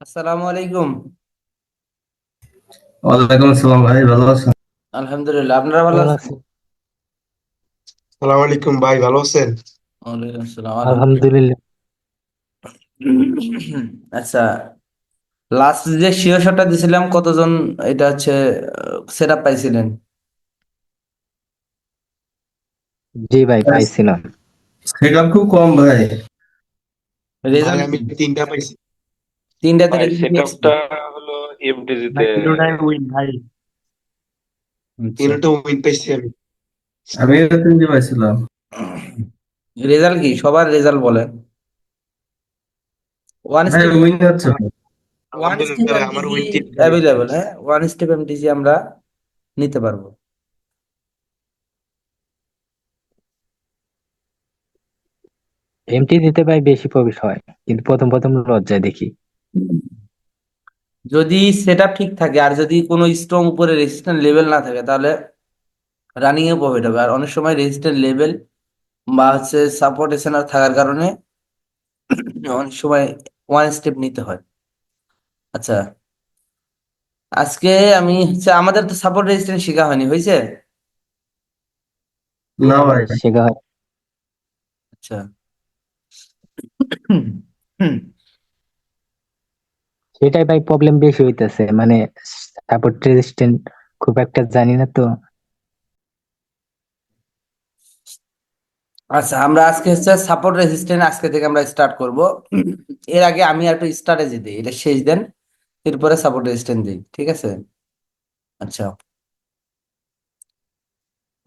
আসসালামু আলাইকুম। ওয়ালাইকুম আসসালাম ভাই, ভালো আছেন? আলহামদুলিল্লাহ, আপনারা ভালো কেমন আছেন? আছেন? সালাম আলাইকুম ভাই, ভালো আছেন? ওয়ালাইকুম আসসালাম, আলহামদুলিল্লাহ। আলহামদুলিল্লাহ। আচ্ছা, লাস্ট যে শিও শটটা দিছিলাম কতজন এটা হচ্ছে সেট আপ পাইছিলেন? জি ভাই, পাইছিলাম। সেটআপ খুব কম ভাই। ভাই রেজাল্ট আমি কি? তিনটা পাইছি। তিনটাতে ভাই রেজাল্ট কি আসছে? সেটআপটা হলো এফডিজি ভাই তে। তিনোটাই উইন ভাই। আচ্ছা, তিনটা উইন পাইছি আমি। আমিও তিনটে পাইছিলাম। রেজাল্ট কি সবার রেজাল্ট বলেন? ওয়ান ভাই স্টেপ উইন হচ্ছে না। ওয়ান স্টেপ আলহামদুলিল্লাহ আমার এমটিজি উইন তিনটা হয়েছে। অ্যাভেলেবল, হ্যাঁ, ওয়ান স্টেপ এমটিজি আমরা নিতে পারবো। এমটি দিতে ভাই বেশি প্রফিট হয়, কিন্তু প্রথম প্রথম লজ্জায় দেখি। যদি সেট আপ ঠিক থাকে আর যদি কোনো স্ট্রং উপরে রেজিস্ট্যান্ট লেভেল না থাকে তাহলে রানিং এ প্রফিট হবে। আর অনেক সময় রেজিস্ট্যান্ট লেভেল বা হচ্ছে সাপোর্ট এসএনআর থাকার কারণে অনেক সময় ওয়ান স্টেপ নিতে হয়। আচ্ছা, আজকে আমি হচ্ছে আমাদের তো সাপোর্ট রেজিস্ট্যান্ট শেখা হয়নি, হয়েছে? না ভাই। শেখা হয়। আচ্ছা। হুম, হুম। সেটাই ভাই প্রবলেম বেশি হইতেছে, মানে সাপোর্ট রেজিস্ট্যান্ট খুব একটা জানি না তো। আচ্ছা, আমরা আজকে হচ্ছে সাপোর্ট রেজিস্ট্যান্ট আজকে থেকে আমরা স্টার্ট করব। এর আগে আমি একটা স্ট্র্যাটেজি দিই, এটা শেষ দেন, এরপরে সাপোর্ট রেজিস্ট্যান্ট দিই, ঠিক আছে? আচ্ছা,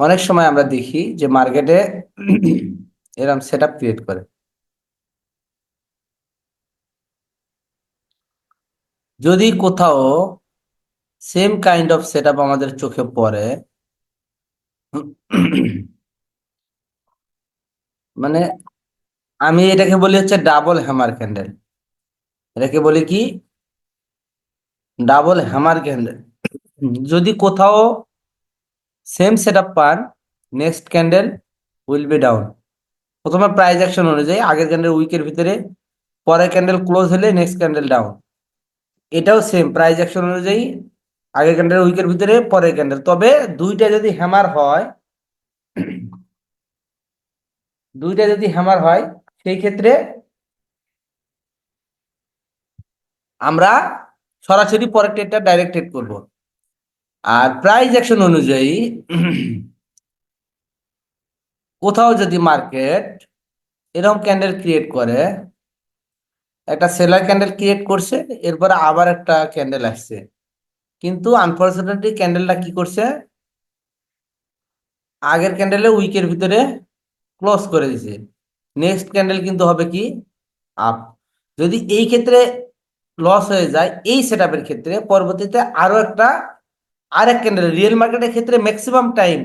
অনেক সময় আমরা দেখি যে মার্কেটে এরকম সেট আপ ক্রিয়েট করে। যদি কোথাও same kind of set up আমাদের চোখে পড়ে, মানে আমি এটাকে বলি হচ্ছে ডাবল হ্যামার ক্যান্ডেল। এটাকে বলি কি? Double hammer candle. যদি কোথাও সেম সেট আপ পান, next candle will be down. প্রথমে প্রাইস অ্যাকশন অনুযায়ী আগের ক্যান্ডেল উইকের ভিতরে, পরের ক্যান্ডেল ক্লোজ হলে নেক্সট ক্যান্ডেল ডাউন। এটাও সেম প্রাইস অ্যাকশন অনুযায়ী আগের ক্যান্ডেল উইকের ভিতরে, পরের ক্যান্ডেল। তবে দুইটা যদি হ্যামার হয়, দুইটা যদি হ্যামার হয় সেই ক্ষেত্রে আমরা সরাসরি পরের ট্রেডটা ডাইরেক্ট ট্রেড করবো। আর প্রাইস অ্যাকশন অনুযায়ী কোথাও যদি মার্কেট এরকম ক্যান্ডেল ক্রিয়েট করে, একটা সেলার ক্যান্ডেল ক্রিয়েট করছে, এরপরে আবার একটা ক্যান্ডেল আসছে, কিন্তু আনফরচুনেটলি ক্যান্ডেলটা কি করছে, আগের ক্যান্ডেলে উইকের ভিতরে ক্লোজ করে দিছে। নেক্সট ক্যান্ডেল কিন্তু হবে কি? আপ। যদি এই ক্ষেত্রে লস হয়ে যায়, এই সেটআপের ক্ষেত্রে পরবর্তীতে আরো একটা আরেক ক্যান্ডেল, রিয়েল মার্কেটের ক্ষেত্রে ম্যাক্সিমাম টাইম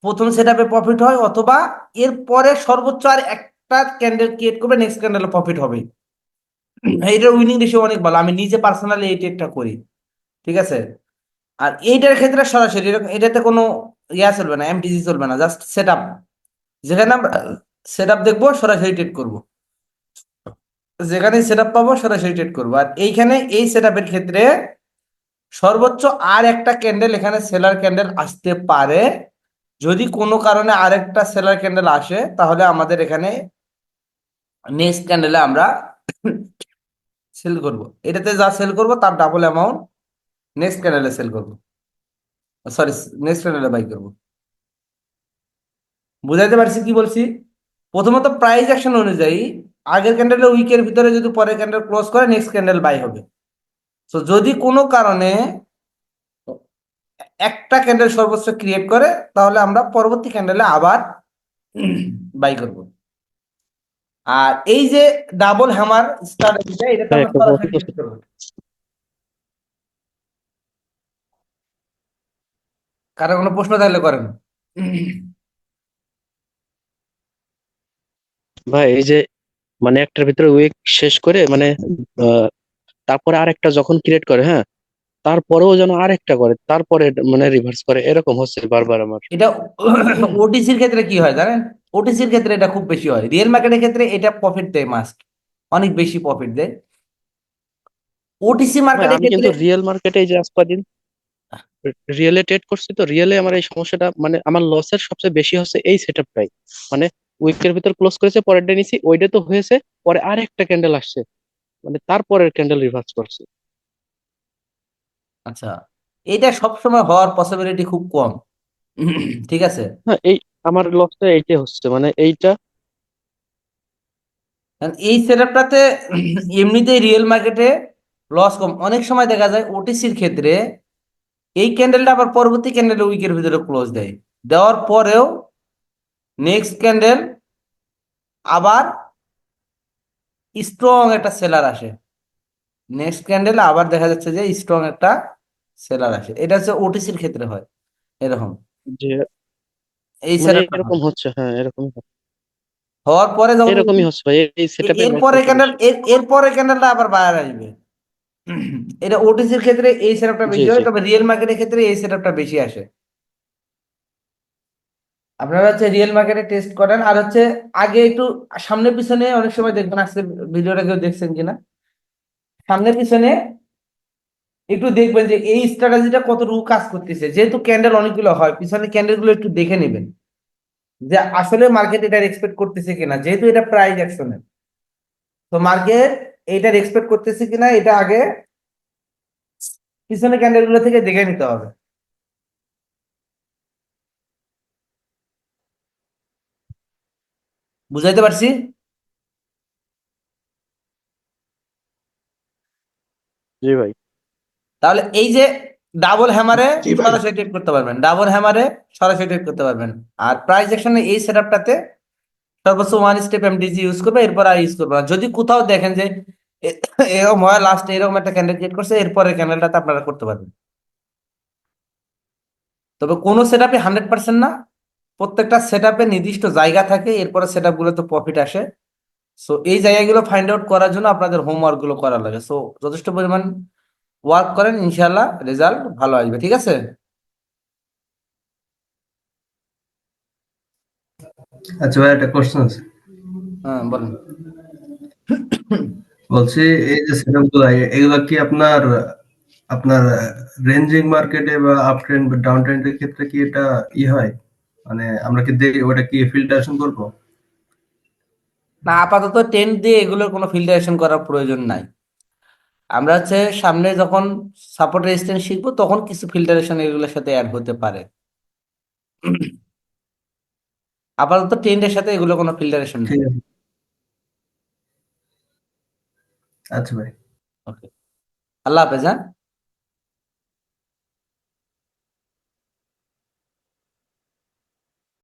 প্রথম সেটআপে প্রফিট হয়, অথবা এর পরে সর্বোচ্চ আর একটা ক্যান্ডেল ক্রিয়েট করবে, নেক্সট ক্যান্ডেলে প্রফিট হবে। এইটার উইনিং রেশিও অনেক ভালো, আমি নিজে পার্সোনালি এই ট্রেডটা করি, ঠিক আছে? আর এইটার ক্ষেত্রে সরাসরি এটাতে কোনো ইয়া চলবে না, এমটিজি চলবে না, জাস্ট সেটআপ। যেখানে আমরা সেটআপ দেখবো সরাসরি ট্রেড করব, যেখানে সেটআপ পাবো সরাসরি ট্রেড করবো। আর এইখানে এই সেটআপের ক্ষেত্রে সর্বোচ্চ আর একটা ক্যান্ডেল এখানে সেলার ক্যান্ডেল আসতে পারে। যদি কোনো কারণে আরেকটা সেলার ক্যান্ডেল আসে তাহলে আমাদের এখানে নেক্সট ক্যান্ডেলে আমরা সেল করব, এটাতে যা সেল করব তার ডাবল অ্যামাউন্ট নেক্সট ক্যান্ডেলে সেল করব, সরি, নেক্সট ক্যান্ডেলে বাই করব। বুঝাইতে পারছি কি বলছি? প্রথমত প্রাইস অ্যাকশন অনুযায়ী আগের ক্যান্ডেলের উইকের ভিতরে যদি পরের ক্যান্ডেল ক্লোজ করে, নেক্সট ক্যান্ডেল বাই হবে। তো যদি কোনো কারণে একটা ক্যান্ডেল সর্বোচ্চ ক্রিয়েট করে, তাহলে আমরা পরবর্তী ক্যান্ডেলে আবার বাই করব। আর এই যে ডাবল হ্যামার স্ট্র্যাটেজিটা, এটাতে ভাই আমরা একটা সরাসরি প্রশ্ন ট্রেড করব। কারো কোনো প্রশ্ন থাকলে করেন। ভাই, এই যে মানে একটার ভিতরে উইক শেষ করে মানে আহ, তারপরে আরেকটা যখন ক্রিয়েট করে, হ্যাঁ, তারপরেও যেন আরেকটা করে, তারপরে মানে রিভার্স করে, এরকম হচ্ছে বারবার আমার। এটা ওটিসির ক্ষেত্রে কি হয় জানেন? ওটিসির ক্ষেত্রে এটা খুব বেশি হয়, রিয়েল মার্কেটের ক্ষেত্রে এটা প্রফিট দেয়, মাস্ট অনেক বেশি প্রফিট দেয়। ওটিসি ভাই মার্কেটের আমি ক্ষেত্রে কিন্তু রিয়েল মার্কেটে এই যে আজ কদিন রিয়েলে ট্রেড করছি, তো রিয়েলে আমার এই সমস্যাটা, মানে আমার লসের সবচেয়ে বেশি হচ্ছে এই সেটআপটাই। মানে উইকের ভিতর ক্লোজ করেছে, পরের ডে নিছি, ওইটা তো হয়েছে, পরে আর একটা ক্যান্ডেল আসছে, মানে তারপরের ক্যান্ডেল রিভার্স করছে। আচ্ছা, এটা সবসময় হওয়ার পসিবিলিটি খুব কম। ঠিক আছে, হ্যাঁ, এই আমার লসটা এইটা হচ্ছে, মানে এইটা। কারণ এই সেটআপটাতে এমনিতেই রিয়েল মার্কেটে লস কম। অনেক সময় দেখা যায় ওটিসির ক্ষেত্রে এই ক্যান্ডেলটা আবার পরবর্তী ক্যান্ডেল উইকের ভিতরে ক্লোজ দেয়, দেওয়ার পরেও নেক্সট ক্যান্ডেল আবার স্ট্রং একটা সেলার আসে, নেক্সট ক্যান্ডেল আবার দেখা যাচ্ছে যে স্ট্রং একটা সেলার আসে। এটা হচ্ছে ওটিসির ক্ষেত্রে হয় এরকম, যে এই মানে সেটআপটা হয়। এরকম হচ্ছে, হ্যাঁ এরকমই হওয়ার পরে যখন এরকমই হচ্ছে ভাই, এই সেটআপে লস এরপরে হচ্ছে ক্যান্ডেল বেশি। এরপরে ক্যান্ডেলটা আবার বায়ার আসবে। এটা ওটিসির ক্ষেত্রে এই সেটআপটা জি বেশি জি। হয়, তবে রিয়েল মার্কেটের ক্ষেত্রে এই সেটআপটা বেশি আসে। আপনারা হচ্ছে রিয়েল মার্কেটে টেস্ট করেন, আর হচ্ছে আগে একটু সামনে পিছনে অনেক সময় দেখবেন, আজকে ভিডিওটা কেউ দেখছেন কিনা, সামনে পিছনে একটু দেখবেন যে এই স্ট্র্যাটেজিটা কতটুকু কাজ করতেছে। যেহেতু ক্যান্ডেল অনেকগুলো হয়, পিছনে ক্যান্ডেল গুলো একটু দেখে নেবেন যে আসলে মার্কেট এটার এক্সপেক্ট করতেছে কিনা। যেহেতু এটা প্রাইস অ্যাকশনের, তো মার্কেট এটার এক্সপেক্ট করতেছে কিনা এটা আগে পিছনে ক্যান্ডেল গুলো থেকে দেখে নিতে হবে। বুঝাইতে পারছি? জি ভাই। তাহলে এই যে ডাবল হ্যামারে জি ভাই। সরাসরি ট্রেড করতে পারবেন, ডাবল হ্যামারে সরাসরি ট্রেড করতে পারবেন। আর প্রাইস অ্যাকশনে এই সেটআপটাতে সর্বোচ্চ ওয়ান স্টেপ এমডিজি ইউজ করবে, এরপর আর ইউজ করবে না। যদি কোথাও দেখেন যে এরকম হয়, লাস্ট এরকম একটা ক্যান্ডেল ক্রিয়েট করছে, এরপরে ক্যান্ডেলটাতে আপনারা করতে পারবেন। তবে কোনো সেটআপে 100% না, প্রত্যেকটা সেটআপে নির্দিষ্ট জায়গা থাকে, এরপরে সেটআপ গুলোতে প্রফিট আসে। সো এই জায়গাগুলো ফাইন্ড আউট করার জন্য আপনাদের হোমওয়ার্ক গুলো করা লাগে। সো যথেষ্ট পরিমাণ ওয়ার্ক করেন, ইনশাল্লাহ রেজাল্ট ভালো আসবে। ঠিক আছে? আচ্ছা ভাই, একটা কোশ্চেন আছে। হ্যাঁ, বলেন। বলছি, এই যে সেটআপ গুলা, এগুলা কি আপনার আপনার রেঞ্জিং মার্কেটে বা আপ ট্রেন্ড বা ডাউন ট্রেন্ডের ক্ষেত্রে কি এটা হয়? মানে আমরা কি ওটা কি ফিল্টারেশন করবো? না, আপাতত টেন্ট দিয়ে এগুলোর কোনো ফিল্টারেশন করার প্রয়োজন নাই। আমরা হচ্ছে সামনে যখন সাপোর্ট রেজিস্ট্যান্স শিখবো, তখন কিছু ফিল্টারেশন এগুলোর সাথে অ্যাড হতে পারে। আপাতত টেন্টের সাথে এগুলো কোনো ফিল্টারেশন নেই। ঠিক আছে। আচ্ছা ভাই। ওকে, আল্লাহ হাফেজ। হ্যাঁ।